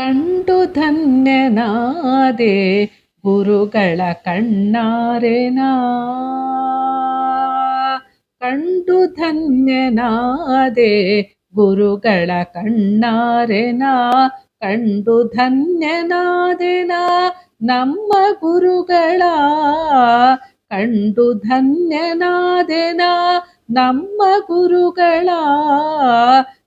ಕಂಡು ಧನ್ಯನಾದೆ ಗುರುಗಳ ಕಣ್ಣಾರೆನಾ. ಕಂಡು ಧನ್ಯನಾದೆ ಗುರುಗಳ ಕಣ್ಣಾರೆನಾ. ಕಂಡು ಧನ್ಯನಾದೆನಾ ನಮ್ಮ ಗುರುಗಳ. ಕಂಡು ಧನ್ಯನಾದೆನಾ ನಮ್ಮ ಗುರುಗಳ.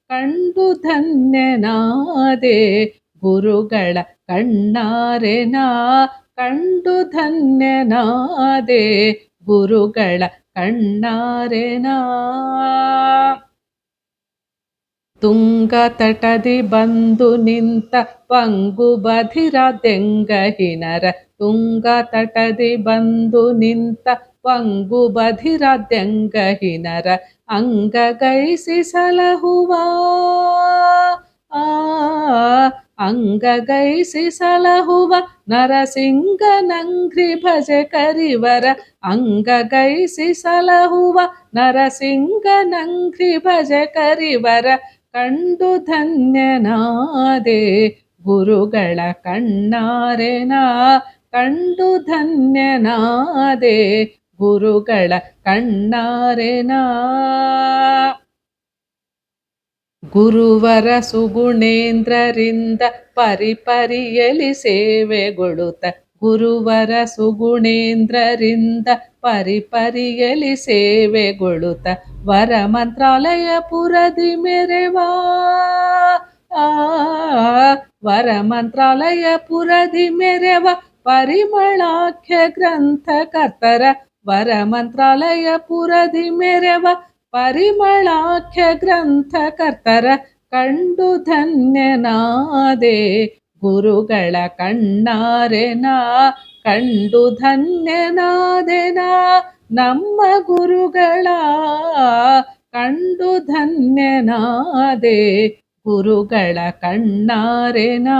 ಕಂಡು ಧನ್ಯನಾದೆ ಗುರುಗಳ ಕಣ್ಣಾರೆನಾ. ಕಂಡು ಧನ್ಯನಾದೆ ಗುರುಗಳ ಕಣ್ಣಾರೆನಾ. ತುಂಗ ತಟದಿ ಬಂದು ನಿಂತ ಪಂಗು ಬಧಿರ ದೆಂಗಹಿನರ. ತುಂಗ ತಟದಿ ಬಂದು ನಿಂತ ಪಂಗು ಬಧಿರ ದೆಂಗಹಿನರ. ಅಂಗಗೈಸಿ ಸಲಹುವ ಅಂಗಗೈಸಿ ಸಲಹುವ ನರಸಿಂಗನಂಘ್ರಿ ಭಜೆ ಕರಿವರ. ಅಂಗಗೈಸಿ ಸಲಹುವ ನರಸಿಂಗನಂಘ್ರಿ ಭಜೆ ಕರಿವರ. ಕಂಡು ಧನ್ಯನಾದೆ ಗುರುಗಳ ಕಣ್ಣಾರೆನಾ. ಕಂಡು ಧನ್ಯನಾದೆ ಗುರುಗಳ ಕಣ್ಣಾರೆನಾ. ಗುರುವರ ಸುಗುಣೇಂದ್ರರಿಂದ ಪರಿಪರಿಯಲಿ ಸೇವೆಗೊಳುತ್ತ. ಗುರುವರ ಸುಗುಣೇಂದ್ರರಿಂದ ಪರಿಪರಿಯಲಿ ಸೇವೆಗೊಳುತ್ತ. ವರ ಮಂತ್ರಾಲಯ ಪುರದಿ ಮೆರೆವಾ. ವರ ಮಂತ್ರಾಲಯ ಪುರದಿ ಮೆರೆವ ಪರಿಮಳಾಖ್ಯ ಗ್ರಂಥ ಕರ್ತರ. ವರ ಮಂತ್ರಾಲಯ ಪುರದಿ ಮೆರೆವ ಪರಿಮಳಾಖ್ಯ ಗ್ರಂಥ ಕರ್ತರ. ಕಂಡು ಧನ್ಯನಾದೆ ಗುರುಗಳ ಕಣ್ಣಾರೆನಾ. ಕಂಡು ಧನ್ಯನಾದೆನಾ ನಮ್ಮ ಗುರುಗಳ. ಕಂಡು ಧನ್ಯನಾದೆ ಗುರುಗಳ ಕಣ್ಣಾರೆನಾ.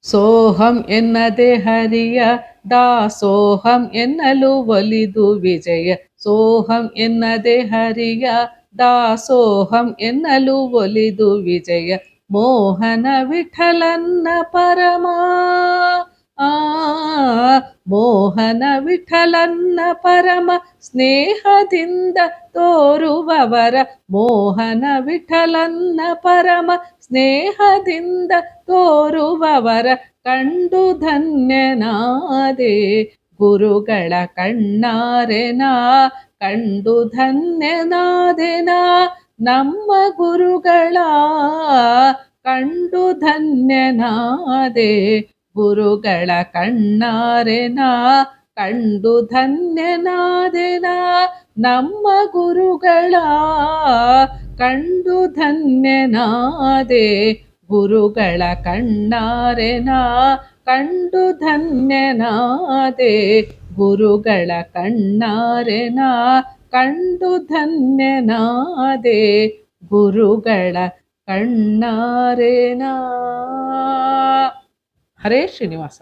ಸೋಹಂ ಎನ್ನದೆ ಹರಿಯ ದಾಸೋಹಂ ಎನ್ನಲು ಒಲಿದು ವಿಜಯ. ಸೋಹಂ ಎನ್ನದೆ ಹರಿಯ ದಾಸೋಹಂ ಎನ್ನಲು ಒಲಿದು ವಿಜಯ. ಮೋಹನ ವಿಠಲನ್ನ ಪರಮ. ಮೋಹನ ವಿಠಲನ್ನ ಪರಮ ಸ್ನೇಹದಿಂದ ತೋರುವವರ. ಮೋಹನ ವಿಠಲನ್ನ ಪರಮ ಸ್ನೇಹದಿಂದ ತೋರುವವರ. ಕಂಡು ಧನ್ಯನಾದೆ ಗುರುಗಳ ಕಣ್ಣಾರೆನಾ. ಕಂಡು ಧನ್ಯನಾದೆನಾ ನಮ್ಮ ಗುರುಗಳ. ಕಂಡು ಧನ್ಯನಾದೆ ಗುರುಗಳ ಕಣ್ಣಾರೆನಾ. ಕಂಡು ಧನ್ಯನಾದೆನಾ ನಮ್ಮ ಗುರುಗಳ. ಕಂಡು ಧನ್ಯನಾದೆ ಗುರುಗಳ ಕಣ್ಣಾರೆನಾ. ಕಂಡು ಧನ್ಯನಾದೆ ಗುರುಗಳ ಕಣ್ಣಾರೆನಾ. ಕಂಡು ಧನ್ಯನಾದೆ ಗುರುಗಳ ಕಣ್ಣಾರೆನಾ. ಹರೇ ಶ್ರೀನಿವಾಸ.